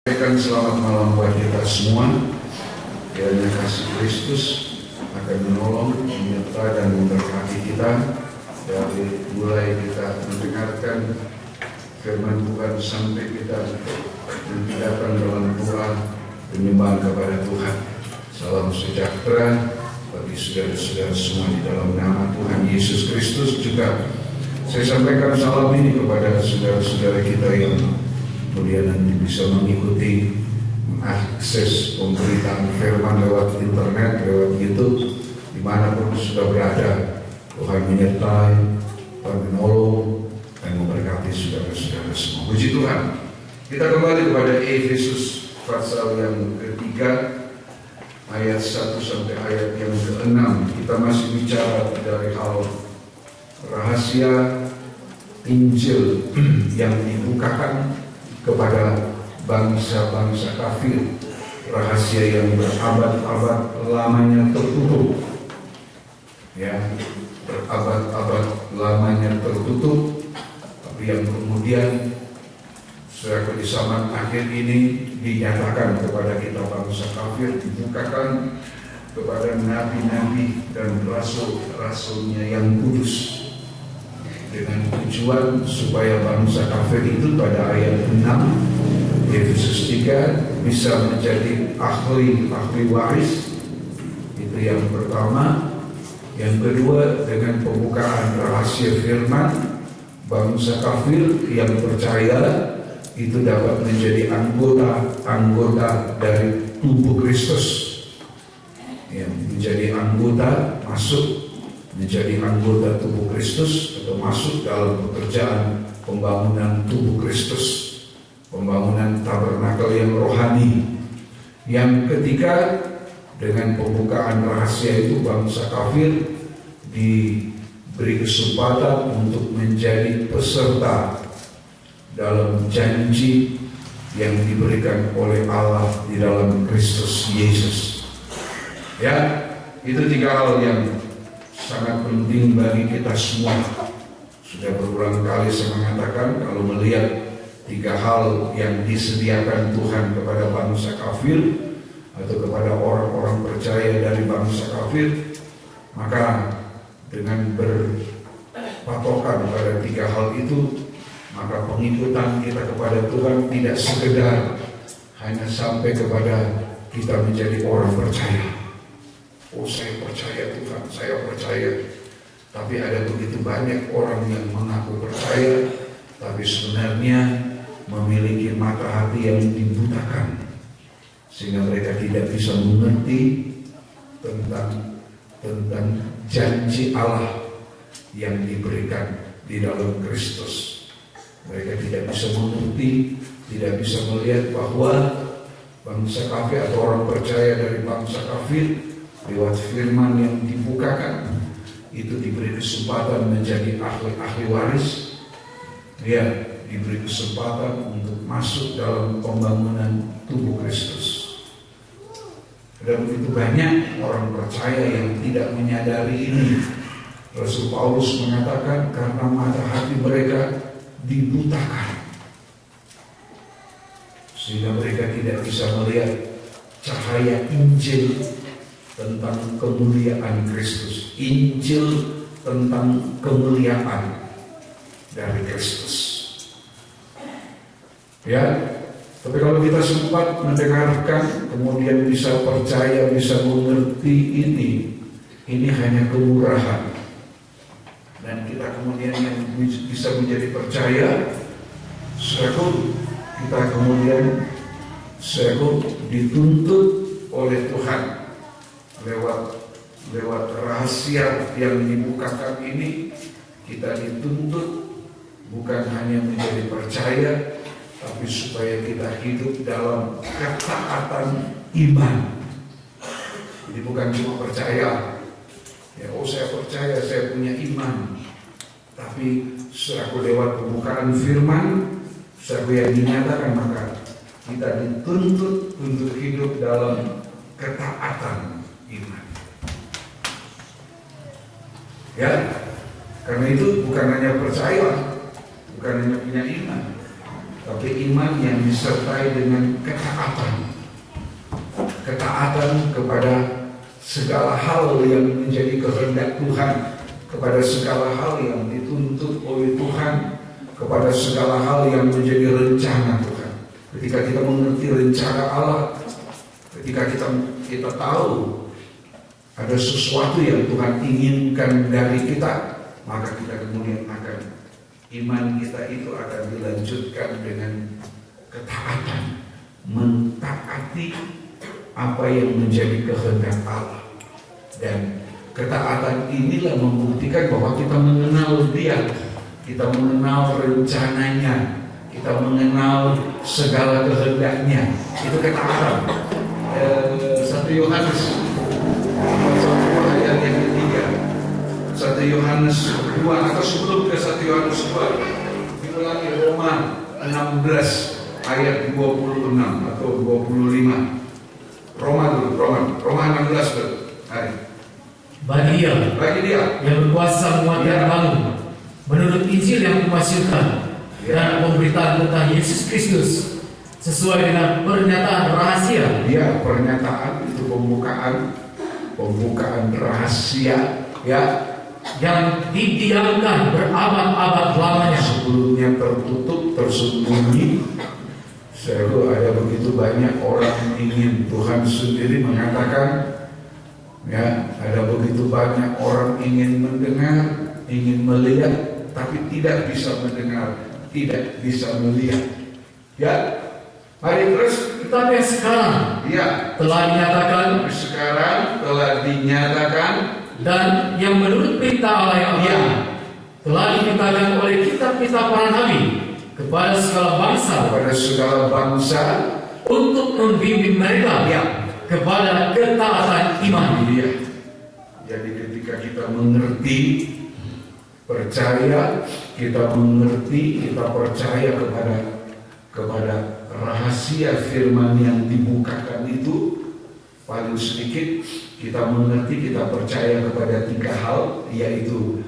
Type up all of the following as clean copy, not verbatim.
Selamat malam buat kita semua. Kiranya kasih Kristus akan menolong, menyertai dan memberkati kita dari mulai kita mendengarkan firman Tuhan sampai kita datang dalam doa penyembahan kepada Tuhan. Salam sejahtera bagi saudara-saudara semua di dalam nama Tuhan Yesus Kristus. Juga saya sampaikan salam ini kepada saudara-saudara kita yang kemudian nanti bisa mengikuti, mengakses pemberitaan firman lewat internet, lewat YouTube, dimanapun sudah berada. Tuhan menyertai, Tuhan menolong dan memberkati saudara-saudara semua. Puji Tuhan. Kita kembali kepada Efesus pasal yang ketiga, ayat 1 sampai ayat yang ke-6. Kita masih bicara dari hal rahasia Injil yang dibukakan kepada bangsa-bangsa kafir, rahasia yang berabad-abad lamanya tertutup, ya, berabad-abad lamanya tertutup, tapi yang kemudian setelah di zaman akhir ini dinyatakan kepada kita bangsa kafir, dibukakan kepada nabi-nabi dan rasul-rasulnya yang kudus, dengan tujuan supaya bangsa kafir itu pada ayat 6 Efesus 3 bisa menjadi ahli waris. Itu yang pertama. Yang kedua, dengan pembukaan rahasia firman, bangsa kafir yang percaya itu dapat menjadi anggota dari tubuh Kristus, yang menjadi anggota, masuk menjadi anggota tubuh Kristus atau masuk dalam pekerjaan pembangunan tubuh Kristus, pembangunan tabernakel yang rohani. Yang ketiga, dengan pembukaan rahasia itu bangsa kafir diberi kesempatan untuk menjadi peserta dalam janji yang diberikan oleh Allah di dalam Kristus Yesus. Ya, itu tiga hal yang sangat penting bagi kita semua. Sudah berulang kali saya mengatakan, kalau melihat tiga hal yang disediakan Tuhan kepada bangsa kafir atau kepada orang-orang percaya dari bangsa kafir, maka dengan berpatokan pada tiga hal itu, maka pengikutan kita kepada Tuhan tidak sekedar hanya sampai kepada kita menjadi orang percaya. Oh, saya percaya Tuhan, saya percaya. Tapi ada begitu banyak orang yang mengaku percaya, tapi sebenarnya memiliki mata hati yang dibutakan, sehingga mereka tidak bisa mengerti tentang janji Allah yang diberikan di dalam Kristus. Mereka tidak bisa mengerti, tidak bisa melihat bahwa bangsa kafir atau orang percaya dari bangsa kafir lewat firman yang dibukakan itu diberi kesempatan menjadi ahli waris. Dia diberi kesempatan untuk masuk dalam pembangunan tubuh Kristus. Ada begitu banyak orang percaya yang tidak menyadari ini. Rasul Paulus mengatakan karena mata hati mereka dibutakan, sehingga mereka tidak bisa melihat cahaya Injil tentang kemuliaan Kristus, Injil tentang kemuliaan dari Kristus. Ya, tapi kalau kita sempat mendengarkan, kemudian bisa percaya, bisa mengerti ini hanya kemurahan, dan kita kemudian yang bisa menjadi percaya, kita kemudian dituntut oleh Tuhan lewat rahasia yang dibukakan ini. Kita dituntut bukan hanya menjadi percaya, tapi supaya kita hidup dalam ketaatan iman. Jadi bukan cuma percaya, ya, oh saya percaya, saya punya iman, tapi selaku lewat pembukaan firman, selaku yang dinyatakan, maka kita dituntut untuk hidup dalam ketaatan iman. Ya, karena itu bukan hanya percaya, bukan hanya punya iman, tapi iman yang disertai dengan ketaatan. Ketaatan kepada segala hal yang menjadi kehendak Tuhan, kepada segala hal yang dituntut oleh Tuhan, kepada segala hal yang menjadi rencana Tuhan. Ketika kita mengerti rencana Allah, ketika kita tahu ada sesuatu yang Tuhan inginkan dari kita, maka kita kemudian akan iman kita itu akan dilanjutkan dengan ketaatan, mentaati apa yang menjadi kehendak Allah. Dan ketaatan inilah membuktikan bahwa kita mengenal Dia, kita mengenal rencananya, kita mengenal segala kehendaknya. Itu ketaatan. 1 Yohanes ayat yang ketiga, 1 Yohanes 2 atau sebelum ke 1 Yohanes 2 diulangi Roma 16 ayat 26 atau 25. Roma 16 dulu. Bagi dia yang berkuasa menguatkan kamu menurut Injil yang kumasyurkan dan pemberitaan tentang Yesus Kristus sesuai dengan pernyataan rahasia. Ya, pernyataan itu pembukaan rahasia, ya, yang didiamkan berabad-abad lamanya. Sebelumnya tertutup, tersembunyi. Selalu ada begitu banyak orang ingin, Tuhan sendiri mengatakan, ya, ada begitu banyak orang ingin mendengar, ingin melihat, tapi tidak bisa mendengar, tidak bisa melihat. Ya, mari terus. Tetapi sekarang, ya, telah dinyatakan, dan yang menurut perintah Allah yang agung, telah dinyatakan oleh kitab-kitab para nabi kepada segala bangsa, untuk membimbing mereka kepada ketaatan iman. Jadi ketika kita mengerti, percaya, kita mengerti, kita percaya kepada rahasia firman yang dibukakan itu, paling sedikit kita mengerti, kita percaya kepada 3 hal, yaitu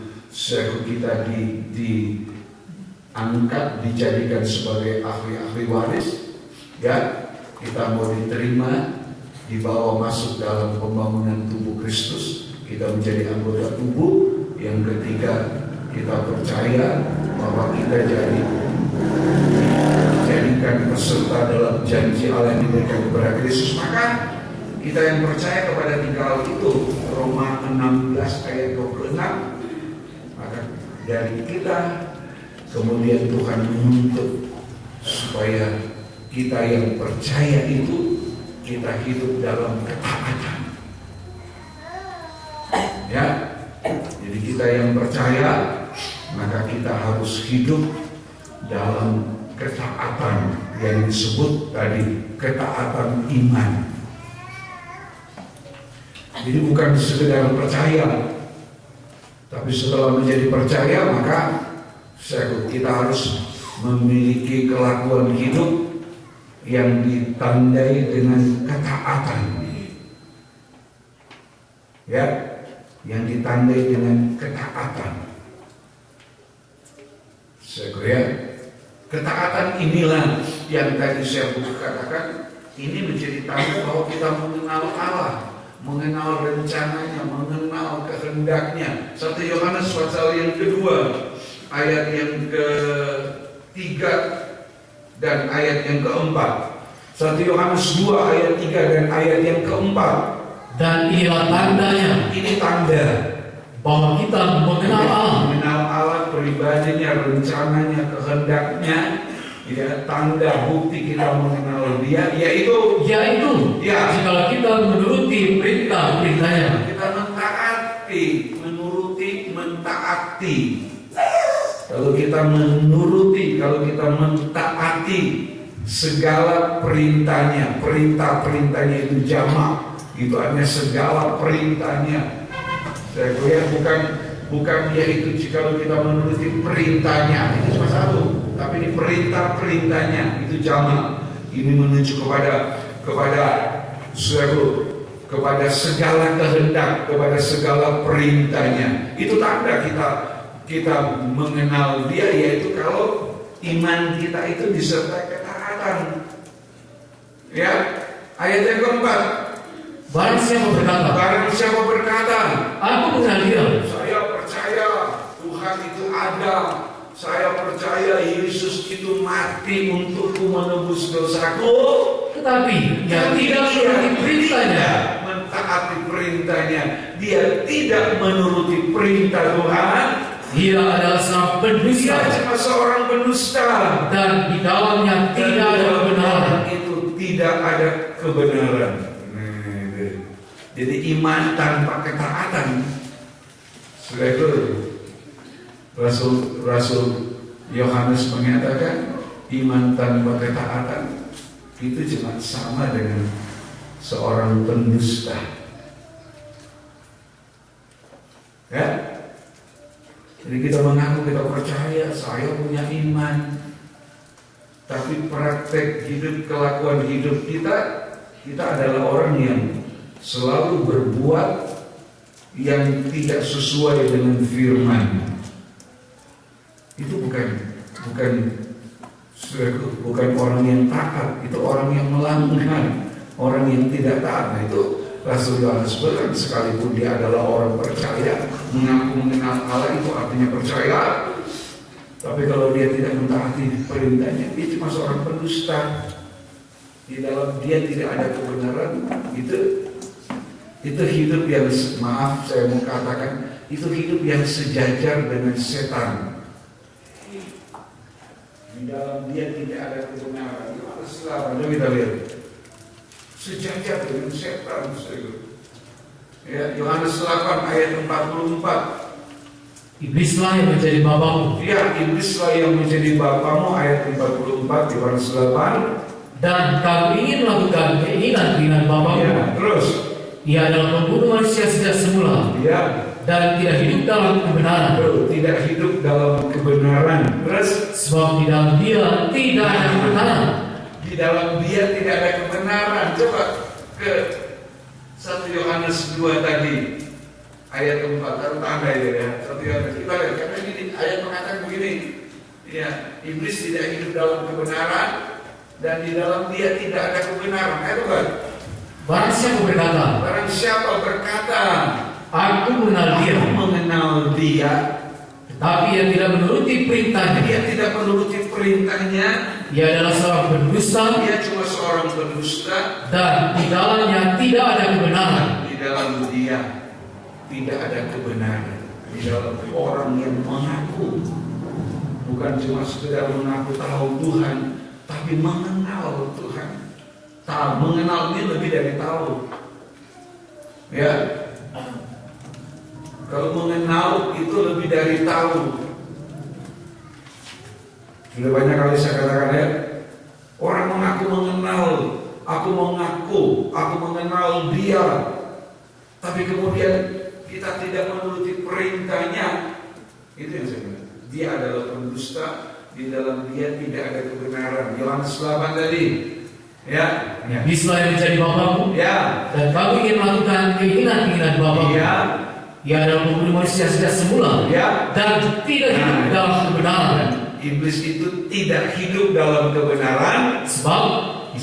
kita diangkat, dijadikan sebagai ahli-ahli waris, ya, kita mau diterima, dibawa masuk dalam pembangunan tubuh Kristus, kita menjadi anggota tubuh. Yang ketiga, kita percaya bahwa kita dijadikan peserta dalam janji Allah yang diberikan kepada Kristus. Maka kita yang percaya kepada 3 hal itu, Roma 16 ayat 26, maka dari kita kemudian Tuhan menuntut supaya kita yang percaya itu, kita hidup dalam ketaatan. Ya, jadi kita yang percaya, maka kita harus hidup dalam ketaatan yang disebut tadi, ketaatan iman. Jadi bukan sekedar percaya, tapi setelah menjadi percaya, maka kita harus memiliki kelakuan hidup yang ditandai dengan ketaatan. Ya, yang ditandai dengan ketaatan. Ketaatan inilah yang tadi saya katakan, ini menjadi tanda bahwa kita mengenal Allah, mengenal rencananya, mengenal kehendaknya. 1 Yohanes pasal yang kedua, ayat yang ke-3 dan ayat yang ke-4. 1 Yohanes 2 ayat 3 dan ayat yang ke-4. Dan inilah tandanya, ini tanda bahwa kita mengenal Allah. Mengenal Allah, pribadinya, rencananya, kehendaknya. Ya, tanda bukti kita mengenal Dia yaitu jikalau kita menuruti perintah-perintahnya. Kita mentaati. Kalau kita mentaati segala perintahnya, perintah-perintahnya itu jamak, itu hanya segala perintahnya. Saya kira bukan yaitu jikalau kita menuruti perintahnya, itu cuma satu, tapi ini perintah-perintahnya itu jamak. Ini menunjuk kepada segala kehendak, kepada segala perintahnya. Itu tanda kita mengenal Dia, yaitu kalau iman kita itu disertai ketaatan. Ya, ayat yang keempat. Barang siapa berkata, aku mengenal Dia. Saya percaya Tuhan itu ada. Saya percaya Yesus itu mati untukku menebus dosaku. Tetapi dia tidak menuruti perintahnya. Mentaati perintahnya. Dia tidak menuruti perintah Tuhan. Dia adalah seorang pendusta. Dia cuma seorang pendusta. Dan di dalamnya tidak ada kebenaran. Itu tidak ada kebenaran. Jadi iman tanpa ketaatan. Rasul Yohanes mengatakan iman tanpa ketaatan itu cuma sama dengan seorang pendusta. Ya, jadi kita mengaku kita percaya, saya punya iman, tapi praktek hidup, kelakuan hidup kita adalah orang yang selalu berbuat yang tidak sesuai dengan firman. Itu bukan orang yang taat, itu orang yang melanggar, orang yang tidak taat. Nah, itu Rasul Yohanes bilang, sekalipun dia adalah orang percaya, mengaku mengenal Allah, itu artinya percaya, tapi kalau dia tidak mentaati perintahnya, dia cuma seorang pendusta. Di dalam dia tidak ada kebenaran. Itu hidup yang, maaf saya mau katakan, itu hidup yang sejajar dengan setan. Di dalam dia tidak ada kebenaran. Coba kita lihat, sejajar dengan setan. Ya, Yohanes 8 ayat 44. Iblislah yang menjadi bapamu. Ya, iblislah yang menjadi bapamu, ayat 44 di Yohanes 8. Dan kamu ingin melakukan keinginan bapamu. Ya, terus. Ia adalah pembunuh manusia sejak semula. Ya. Dan tidak hidup dalam kebenaran. Tidak hidup dalam kebenaran. Terus. Sebab di dalam dia tidak ada kebenaran. Di dalam dia tidak ada kebenaran. Coba ke 1 Yohanes 2 tadi, ayat 4, taruh tanda ya. 1 Yohanes, kita lihat, karena ini ayat mengatakan begini, ya, iblis tidak hidup dalam kebenaran, dan di dalam dia tidak ada kebenaran. Itu kan? Barang siapa berkata, aku mengenal dia, tetapi ia tidak menuruti perintahnya. Dia tidak menuruti perintahnya. Ia adalah seorang pendusta. Dia cuma seorang pendusta. Dan di dalamnya tidak ada kebenaran. Di dalam dia tidak ada kebenaran. Di dalam orang yang mengaku, bukan cuma sekedar mengaku tahu Tuhan, tapi mengenal Tuhan. Mengenal ini lebih dari tahu. Ya. Kalau mengenal itu lebih dari tahu. Sudah banyak kali saya katakan ya, orang mengaku mengenal, aku mengenal dia, tapi kemudian kita tidak menuruti perintahnya. Itu yang saya bilang. Dia adalah pendusta, di dalam dia tidak ada kebenaran. Yohanes 8 tadi. Ya. Iblislah yang menjadi bapamu. Ya. Dan kamu ingin melakukan keinginan bapamu. Ya. Ia adalah pembunuh manusia sejak semula. Ya. Dan tidak hidup dalam kebenaran. Iblis itu tidak hidup dalam kebenaran, sebab di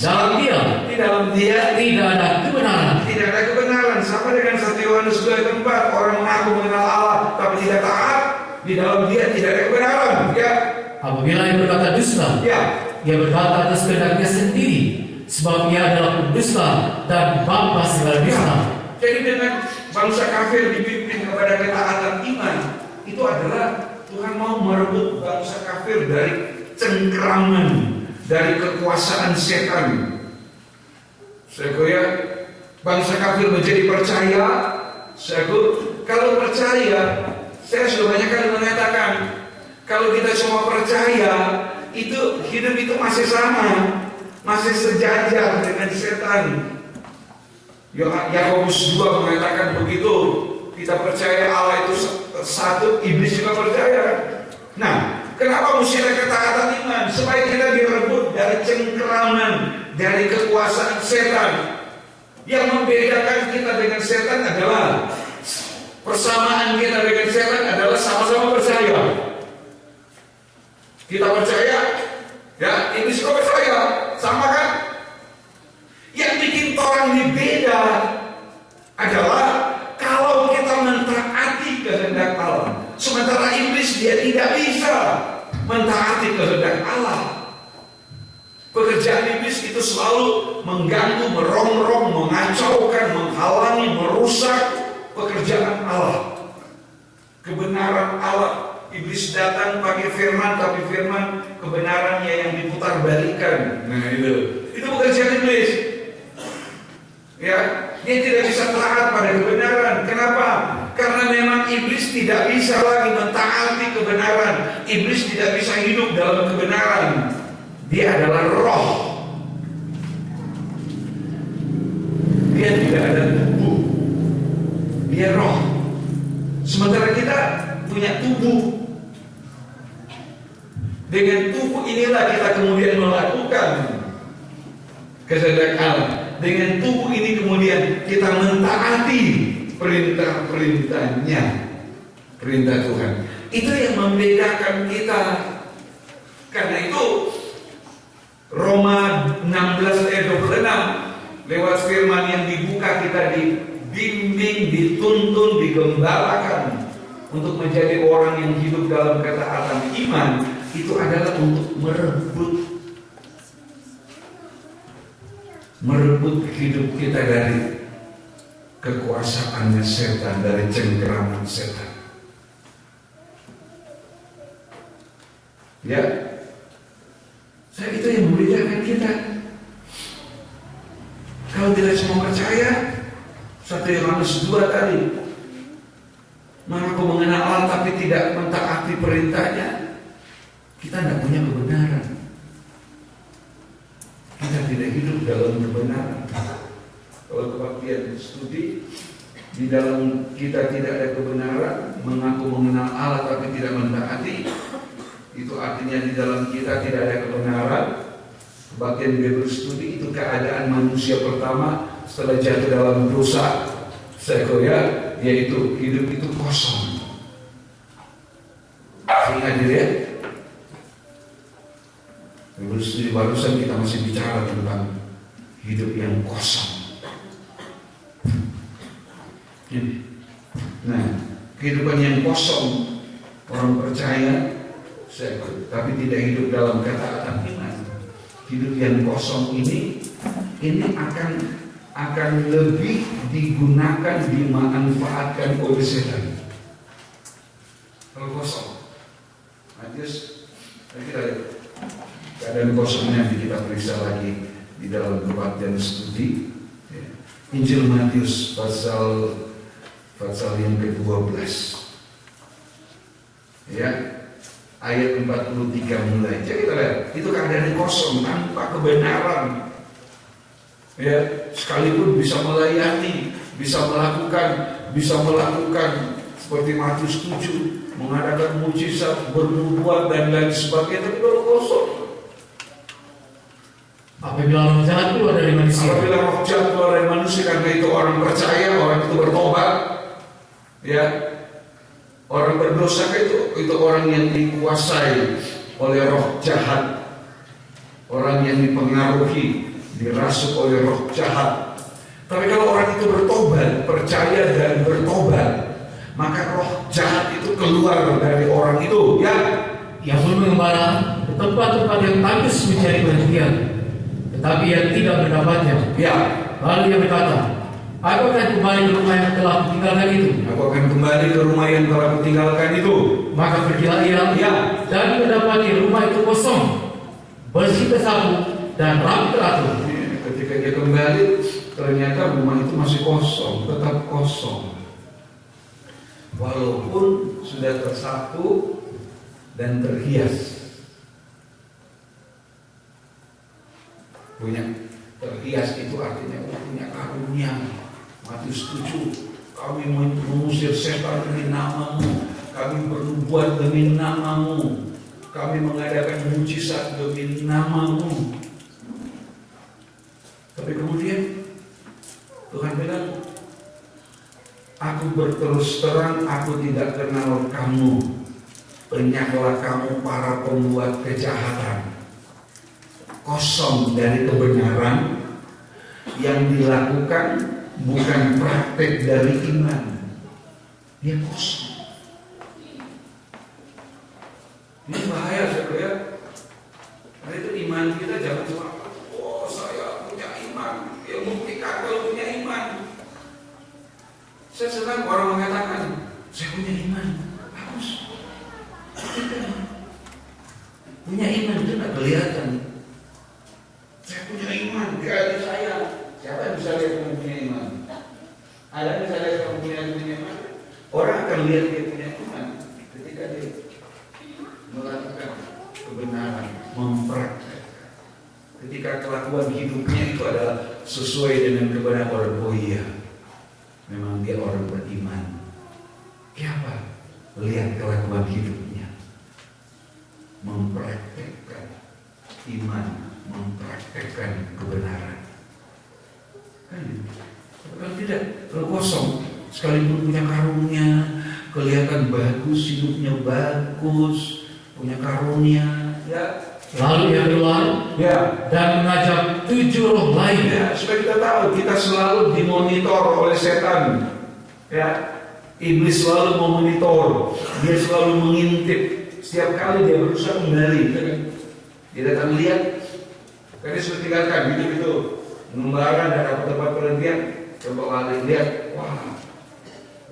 dalam dia tidak ada kebenaran. Tidak ada kebenaran. Sama dengan 1 Yohanes 2 tempat, orang mengaku mengenal Allah tapi tidak taat, di dalam dia tidak ada kebenaran. Ya. Apabila ia berkata dusta, ya, ia berkata atas kehendaknya sendiri, sebab ia adalah pendusta dan bapa segala dusta. Jadi dengan bangsa kafir dipimpin kepada ketaatan iman, itu adalah Tuhan mau merebut bangsa kafir dari cengkraman, dari kekuasaan setan. Saya bangsa kafir menjadi percaya. Kalau percaya, saya sudah banyak kali mengatakan, kalau kita cuma percaya, itu hidup itu masih sama, masih sejajar dengan setan. Yakobus 2 mengatakan begitu. Kita percaya Allah itu satu, iblis juga percaya. Nah, kenapa mesti ada ketaatan iman? Supaya kita direbut dari cengkeraman, dari kekuasaan setan. Yang membedakan kita dengan setan adalah, persamaan kita dengan setan adalah sama-sama percaya. Kita percaya Ya, iblis kok percaya, sama kan? Yang bikin orang ini beda adalah kalau kita mentaati kehendak Allah. Sementara iblis dia tidak bisa mentaati kehendak Allah. Pekerjaan iblis itu selalu mengganggu, merongrong, mengacaukan, menghalangi, merusak pekerjaan Allah, kebenaran Allah. Iblis datang pakai firman, tapi firman kebenarannya yang diputar balikan. Nah itu pekerjaan iblis. Ya, dia tidak bisa taat pada kebenaran. Kenapa? Karena memang iblis tidak bisa lagi mentaati kebenaran. Iblis tidak bisa hidup dalam kebenaran. Dia adalah roh. Dia tidak ada tubuh. Dia roh. Sementara kita punya tubuh. Dengan tubuh inilah kita kemudian melakukan kehendak Allah. Dengan tubuh ini kemudian kita mentaati perintah-perintahnya, perintah Tuhan. Itu yang membedakan kita. Karena itu Roma 16 ayat 26, lewat firman yang dibuka kita dibimbing, dituntun, digembalakan untuk menjadi orang yang hidup dalam ketaatan iman. Itu adalah untuk merebut hidup kita dari kekuasaannya setan, dari cengkeraman setan. Ya, saya itu yang membedakan kita. Kalau tidak semua percaya, 1 Yohanes 2 tadi, mengaku mengenal Allah tapi tidak mentaati perintahnya, kita tidak punya kebenaran. Kita tidak hidup dalam kebenaran. Kalau kebaktian studi, di dalam kita tidak ada kebenaran, mengaku mengenal Allah tapi tidak mentaati, itu artinya di dalam kita tidak ada kebenaran. Kebaktian Bible studi itu keadaan manusia pertama setelah jatuh dalam dosa sekuler, yaitu hidup itu kosong. Ingat ya? Bible studi barusan kita masih bicara tentang hidup yang kosong. Nah, kehidupan yang kosong, orang percaya tapi tidak hidup dalam ketaatan iman. Hidup yang kosong ini akan lebih digunakan, dimanfaatkan oleh setan. Kalau kosong, Matius, kita lihat keadaan kosongnya kita periksa lagi di dalam kebaktian studi. Injil Matius pasal yang ke-12. Ya. Ayat 43 mulai. Jadi kita lihat, itu keadaan kosong tanpa kebenaran. Ya, sekalipun bisa melayani, bisa melakukan seperti Matius 7, mengadakan mujizat, bernubuat dan lain sebagainya, tapi kalau kosong. Apabila roh jahat keluar dari manusia. Apabila roh jahat keluar dari manusia, karena itu orang percaya, orang itu bertobat. Ya. Orang berdosa itu orang yang dikuasai oleh roh jahat, orang yang dipengaruhi, dirasuk oleh roh jahat. Tapi kalau orang itu bertobat, percaya dan bertobat, maka roh jahat itu keluar dari orang itu. Ya, ia pun mengembara ke tempat-tempat yang tandus mencari perhatian, tetapi yang tidak mendapatnya. Ya, lalu ia berkata, aku akan kembali ke rumah yang telah kutinggalkan itu. Aku akan kembali ke rumah yang telah kutinggalkan itu. Maka pergilah ia, dan mendapati rumah itu kosong, bersih tersapu dan rapi teratur. Ketika dia kembali, ternyata rumah itu masih kosong, tetap kosong. Walaupun sudah tersapu dan terhias. Terhias itu artinya punya karunia. Matius 7, kami mengusir setan demi namamu, kami bernubuat demi namamu, kami mengadakan mujizat demi namamu. Tapi kemudian Tuhan bilang, aku berterus terang, aku tidak kenal kamu, penyaklah kamu para pembuat kejahatan. kosong dari kebenaran, yang dilakukan bukan praktek dari iman. Dia kosong. Ini bahaya saudara. Karena itu iman kita jangan cuma, oh saya punya iman, ya buktikan kalau punya iman. Saya senang orang mengatakan, saya punya iman, bagus. Punya iman itu tidak kelihatan. Saya punya iman, dia saya. Siapa yang bisa lihat kamu punya iman? Ada yang bisa lihat kamu punya iman? Orang akan lihat dia punya iman ketika dia melakukan kebenaran, mempraktekkan. Ketika kelakuan hidupnya itu adalah sesuai dengan kebenaran. Oh iya, memang dia orang beriman. Siapa? Lihat kelakuan hidupnya, mempraktekkan iman, mempraktekkan kebenaran. Kalau tidak, kalau kosong, sekalipun punya karunia, kelihatan bagus, hidupnya bagus, punya karunia, ya. Lalu ia keluar, Ya, dan mengajak 7 roh lain. ya, supaya kita tahu kita selalu dimonitor oleh setan. Ya, iblis selalu memonitor, dia selalu mengintip. Setiap kali dia berusaha kembali, dia datang lihat. Karena sudah tinggalkan hidup itu mengembara dan dapat tempat perhentian. Coba lagi lihat, wah,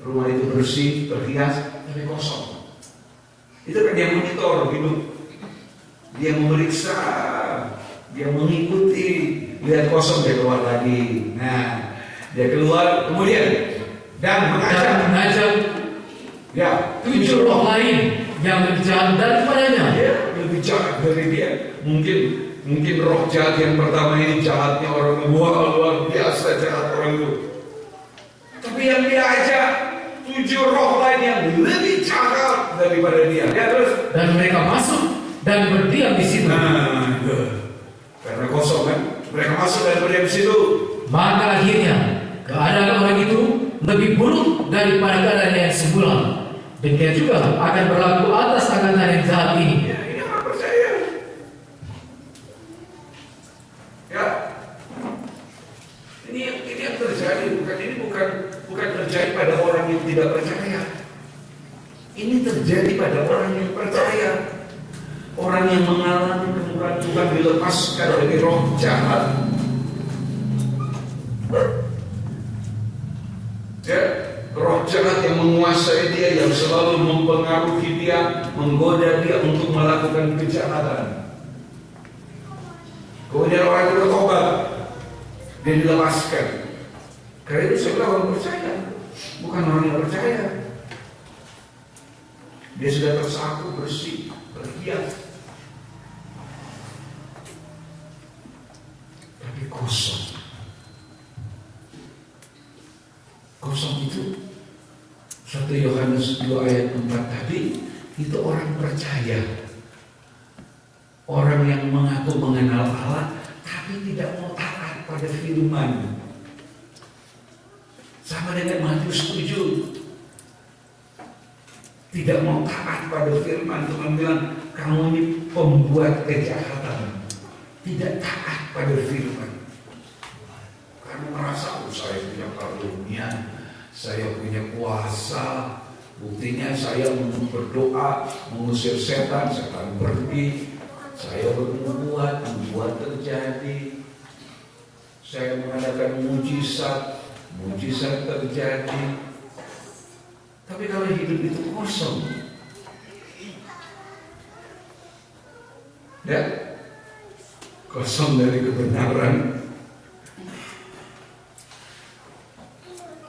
rumah itu bersih, terhias, tapi kosong. Itu kan dia monitor hidup. Dia memeriksa, dia mengikuti, lihat kosong dia keluar lagi. Nah, dia keluar kemudian dan mengajak ya 7 roh lain yang lebih jahat daripadanya. dia lebih jahat dari dia. Mungkin roh jahat yang pertama ini jahatnya orang luar biasa jahat orang itu. Tapi yang dia ajak 7 roh lain yang lebih jahat daripada dia. Ya terus. Dan mereka masuk dan berdiam di situ. Nah, karena kosong kan, mereka masuk dan berdiam di situ. Maka akhirnya keadaan orang itu lebih buruk daripada keadaan yang semula. Demikian juga akan berlaku atas angkatan yang jahat ini. Ya, ini orang percaya. Ya, ini yang terjadi. Bukan terjadi pada orang yang tidak percaya. Ini terjadi pada orang yang percaya. Orang yang mengalami kemuliaan Tuhan dilepaskan dari roh jahat. Ya, roh jahat yang menguasai dia, yang selalu mempengaruhi dia, menggoda dia untuk melakukan kejahatan. Kemudian orang itu bertobat, dia dilepaskan. Karena itu saya orang percaya, bukan orang yang percaya. Dia sudah tersapu bersih, berhias. Tapi kosong. Kosong itu 1 Yohanes 2 ayat 4 tadi, itu orang percaya. Orang yang mengaku mengenal Allah tapi tidak mau taat pada firman. Sama dengan Matius 7. Tidak mau taat pada firman. Tuhan bilang, kamu ini pembuat kejahatan. Tidak taat pada firman. Karena merasa, saya punya karunia, saya punya kuasa. Buktinya saya berdoa, mengusir setan, setan pergi. Saya membuat terjadi. Saya mengadakan mujizat terjadi. Tapi kalau hidup itu kosong, ya, kosong dari kebenaran,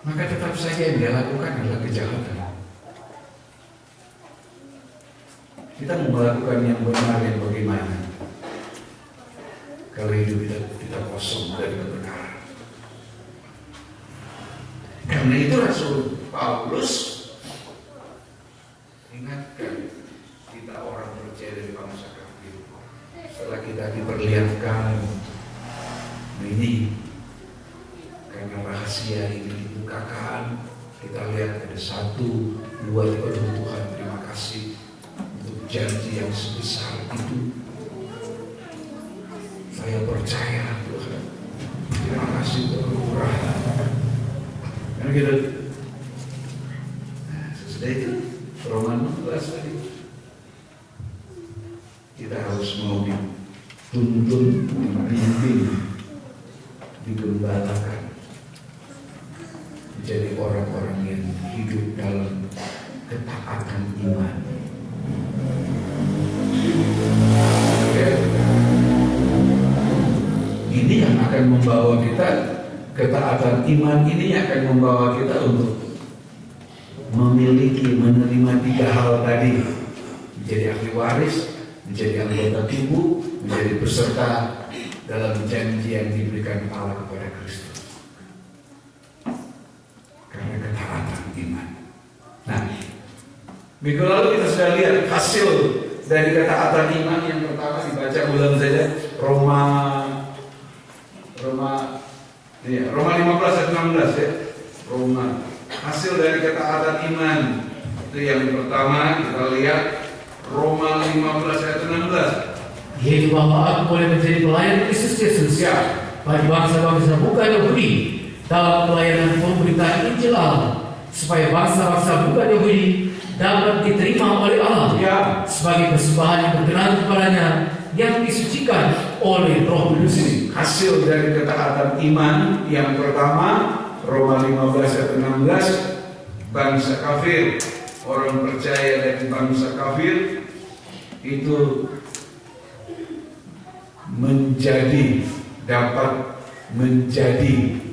maka tetap saja yang dia lakukan adalah kejahatan. Kita mau melakukan yang benar yang bagaimana? Kalau hidup kita kosong dari kebenaran. Karena itu Rasul Paulus ingatkan kita orang percaya dari bangsa kafir. Setelah kita diperlihatkan ini, karena rahasia ini dibukakan, kita lihat ada 1, 2, 3, Tuhan terima kasih untuk janji yang sebesar itu. 1 percayalah Tuhan. Terima kasih Tuhan. Kan gitu. Nah, sesudah itu Roma 16 tadi. Kita harus mau dituntun, dibimbing, digembalakan menjadi orang-orang yang hidup dalam ketaatan iman. Ini yang akan membawa kita, ketaatan iman ini akan membawa kita untuk memiliki, menerima 3 hal tadi: menjadi ahli waris, menjadi anggota tubuh, menjadi peserta dalam janji yang diberikan Allah kepada Kristus. Karena ketaatan iman. Nah, minggu lalu kita sudah lihat hasil dari ketaatan iman. Yang pertama dibaca ulang saja, Roma 15 ayat 16 ya. Roma, hasil dari ketaatan iman itu yang pertama kita lihat Roma 15 ayat 16. Yaitu bahwa aku boleh menjadi pelayan Kristus Yesus bagi bangsa-bangsa bukan Yahudi dalam pelayanan pemberitaan Injil Allah, supaya bangsa-bangsa bukan Yahudi dapat diterima oleh Allah sebagai persembahan yang berkenan kepadanya, yang disucikan oleh Roh Kudus. Hasil dari ketaatan iman yang pertama, Roma 15 ayat 16, bangsa kafir, orang percaya dari bangsa kafir itu dapat menjadi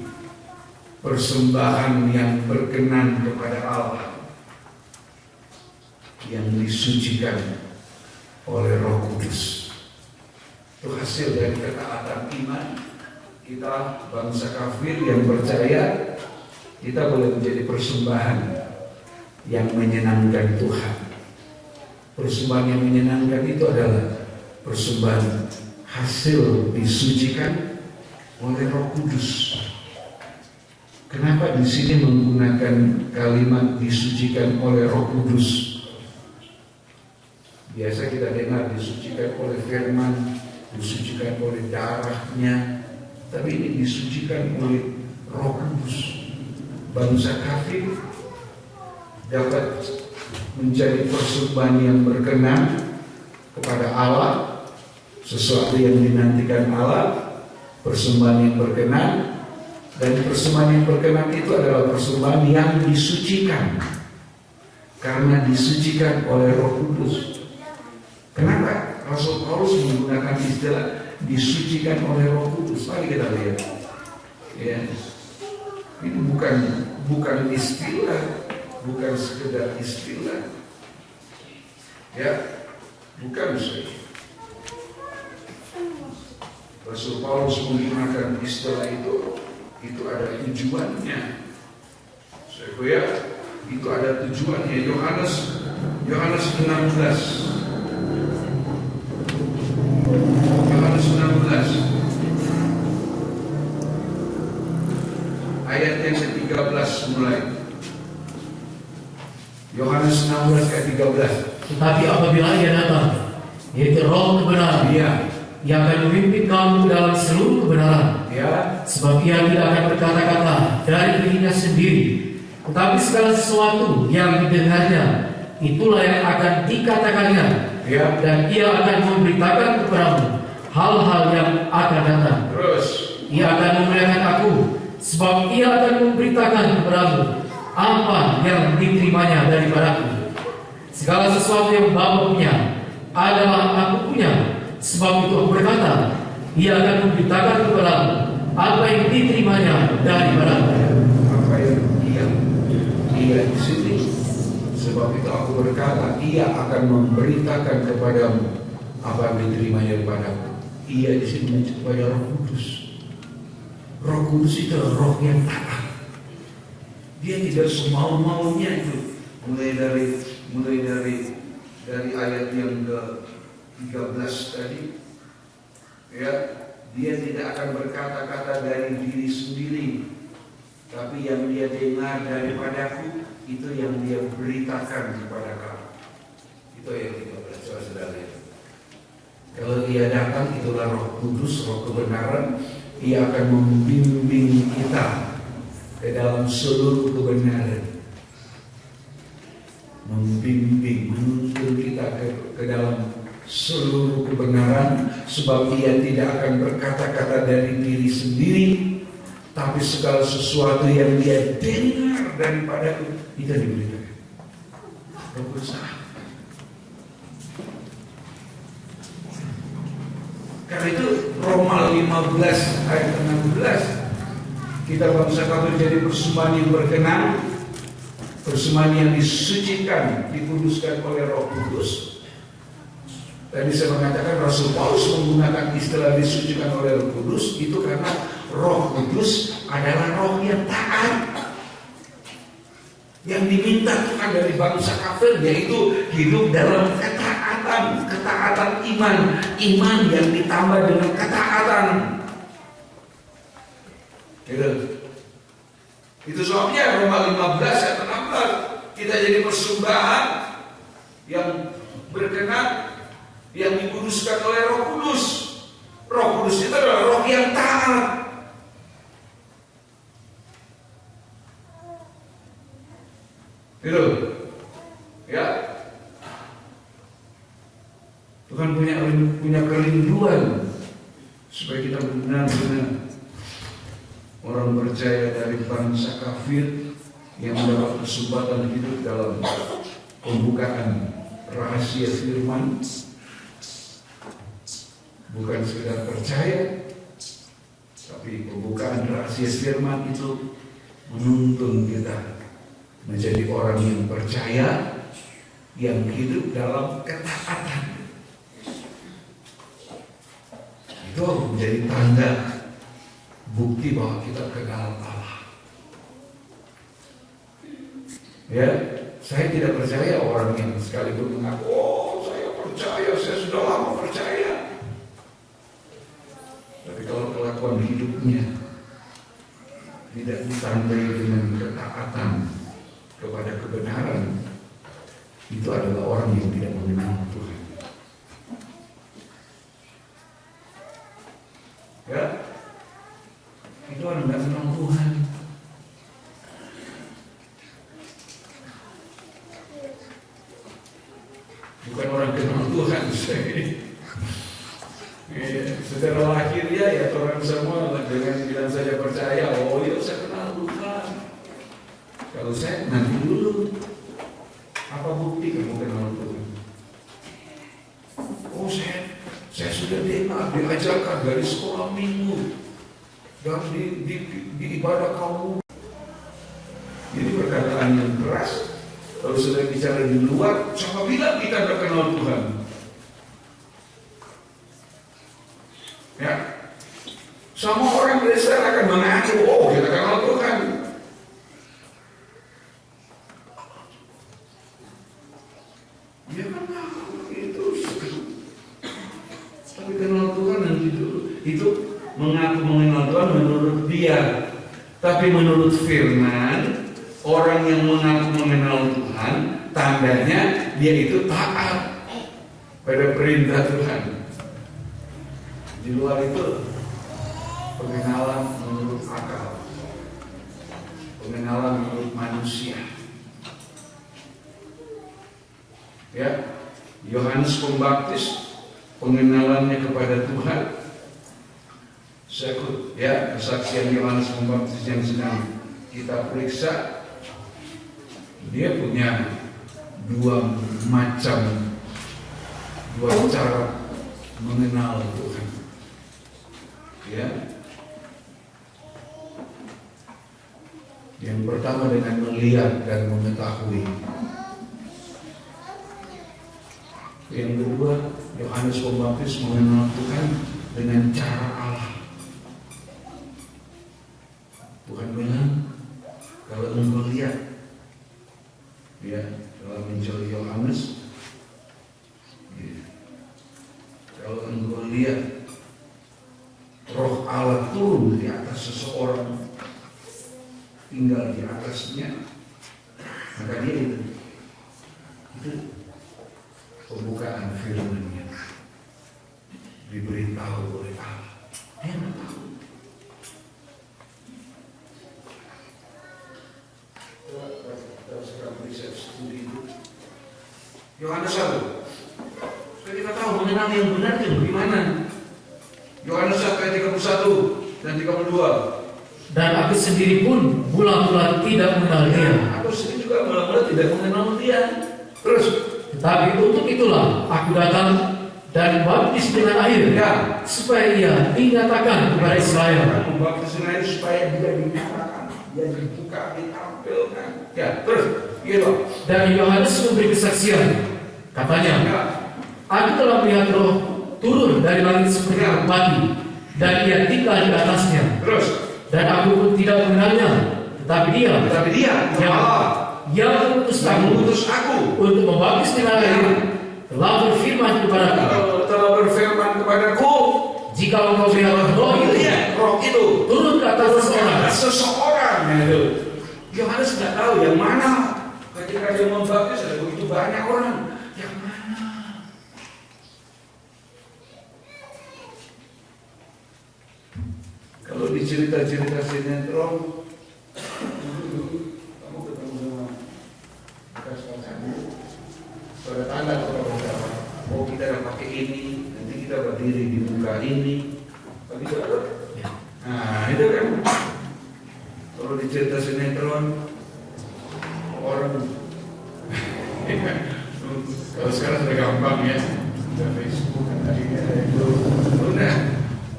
persembahan yang berkenan kepada Allah, yang disucikan oleh Roh Kudus. Itu hasil dari ketaatan iman. Kita bangsa kafir yang percaya, kita boleh menjadi persembahan yang menyenangkan Tuhan. Persembahan yang menyenangkan itu adalah persembahan hasil disucikan oleh Roh Kudus. Kenapa di sini menggunakan kalimat disucikan oleh Roh Kudus? Biasa kita dengar disucikan oleh firman, disucikan oleh darahnya, tapi ini disucikan oleh Roh Kudus. Bangsa kafir dapat menjadi persembahan yang berkenan kepada Allah, sesuatu yang dinantikan Allah, persembahan yang berkenan. Dan persembahan yang berkenan itu adalah persembahan yang disucikan, karena disucikan oleh Roh Kudus. Kenapa Rasul Paulus menggunakan istilah disucikan oleh Roh Kudus? Mari kita lihat. Ya, ini bukan istilah, bukan sekedar istilah. Ya, bukan saja. Rasul Paulus menggunakan istilah itu ada tujuannya. Saya itu ada tujuannya. Yohanes 16. Ayat yang ke-13 mulai. Yohanes 16 ayat 13. Tetapi apabila Ia datang, yaitu Roh kebenaran, Ia akan memimpin kamu dalam seluruh kebenaran. Sebab Ia tidak akan berkata-kata dari dirinya sendiri, tetapi segala sesuatu yang didengarnya, itulah yang akan dikatakannya. Dan Ia akan memberitakan kepadamu hal-hal yang akan datang. Terus, Ia akan memuliakan aku, sebab Ia akan memberitakan kepadamu apa yang diterimanya daripadaku. Segala sesuatu yang Bapa punya adalah aku punya. Sebab itu aku berkata, Ia akan memberitakan kepadamu apa yang diterimanya daripadaku. Apa yang Ia di sini. Sebab itu aku berkata, Ia akan memberitakan kepadamu apa yang diterimanya daripadaku. Ia di sini menyebut kepada Roh Kudus. Roh Kudus itu adalah Roh yang taat. Dia tidak semau-maunya itu. Mulai dari ayat yang ke-13 tadi. Ya, dia tidak akan berkata-kata dari diri sendiri, tapi yang dia dengar daripadaku, itu yang dia beritakan kepada kamu. Itu ayat 13. Coba saudara lihat. Kalau Ia datang, itulah Roh Kudus, Roh kebenaran. Ia akan membimbing kita ke dalam seluruh kebenaran, membimbing, menuntun kita ke dalam seluruh kebenaran, sebab Ia tidak akan berkata-kata dari diri sendiri, tapi segala sesuatu yang Dia dengar daripada kita diberitakan. Roh Kudus. Karena itu Roma 15 ayat 16, kita bangsa katolik jadi persembahan yang berkenan, persembahan yang disucikan, dikuduskan oleh Roh Kudus. Tadi saya mengatakan Rasul Paulus menggunakan istilah disucikan oleh Roh Kudus itu karena Roh Kudus adalah roh yang taat, yang diminta Tuhan dari bangsa kafir, yaitu hidup dalam ketaatan iman yang ditambah dengan ketaatan. Gitu. Itu sebabnya Roma 15 ayat 16 kita jadi persembahan yang berkenan, yang dikuduskan oleh Roh Kudus. Roh Kudus itu adalah roh yang taat. Gitu. Ya. Tuhan punya kerinduan supaya kita benar-benar orang percaya dari bangsa kafir yang mendapat kesempatan hidup dalam pembukaan rahasia firman, bukan sekedar percaya, tapi pembukaan rahasia firman itu menuntun kita menjadi orang yang percaya, yang hidup dalam ketaatan. Itu menjadi tanda bukti bahwa kita kenal Allah. Ya, saya tidak percaya orang yang sekalipun mengaku, oh saya percaya, saya sudah lama percaya. Tapi kalau kelakuan hidupnya tidak ditandai dengan ketaatan kepada kebenaran, itu adalah orang yang tidak mengenal Tuhan. Ya, itu orang tidak mengenal Tuhan. Bukan orang kenal Tuhan. Secara lahiriah ya orang semua dengan bilang saja percaya, oh ya saya kenal Tuhan. Kalau saya nanti dulu, apa bukti kamu kenal Tuhan? Oh saya sudah diajarkan dari sekolah minggu dan di ibadah kamu. Jadi perkataan yang keras. Kalau sudah bicara di luar, siapa bilang kita tidak kenal Tuhan? Ya, semua orang Kristen akan mengaku, oh kita kenal Tuhan. Dia kenal itu, tapi kenal Tuhan nanti dulu. Itu mengaku mengenal Tuhan menurut dia, tapi menurut Firman, orang yang mengaku mengenal Tuhan, tandanya dia itu taat pada perintah Tuhan. Di luar itu pengenalan menurut akal, pengenalan menurut manusia. Ya, Yohanes Pembaptis pengenalannya kepada Tuhan. Ya, kesaksian Yohanes Pembaptis yang sedang kita periksa, dia punya dua cara mengenal Tuhan. Ya, yang pertama dengan melihat dan mengetahui. Yang kedua, Yohanes Pembaptis mengenal Tuhan dengan cara Allah. Tuhan bilang, kalau engkau lihat, ya, dalam Injil Yohanes, ya, kalau engkau lihat Roh Allah turun di atas seseorang, tinggal di atasnya, maka dia itu pembukaan firman-Nya. diberitahu oleh Allah. Dia nggak tahu. Kita sekarang riset studi itu. Yohanes 1. Supaya kita tahu mengenal yang benar itu bagaimana. Yohanes 1 ayat 31 dan 32. Dan aku sendiri pun mula-mula tidak mengenal dia. Aku sendiri juga mula-mula tidak mengenal dia. Terus, tetapi untuk itulah aku datang dan baptis dengan air, supaya ia dinyatakan kepada Israel. Baptis dengan air supaya dia dinyatakan, dia dibuka, ditampilkan. Ya, terus, gitu. Dan Yohanes memberi kesaksian, katanya, aku telah melihat Roh turun dari langit seperti merpati, dan ia tinggal di atasnya. Terus, dan aku pun tidak mengenalnya, tetapi dia yang mengutus aku untuk membaptis dengan air telah berfirman kepadaku, jika engkau melihat Roh itu turun ke atas seseorang. Yohanes nggak tahu yang mana ketika dia membaptis ada begitu banyak orang. Yang mana? Kalau di cerita-cerita sinetron, kamu ketemu sama bekas pacarmu, pada tanda kalau kita akan pakai ini, nanti kita berdiri di muka ini, tapi nah itu kan. Kalau di cerita sinetron, orang kalau sekarang sudah gampang ya, sudah Facebook, ada itu, udah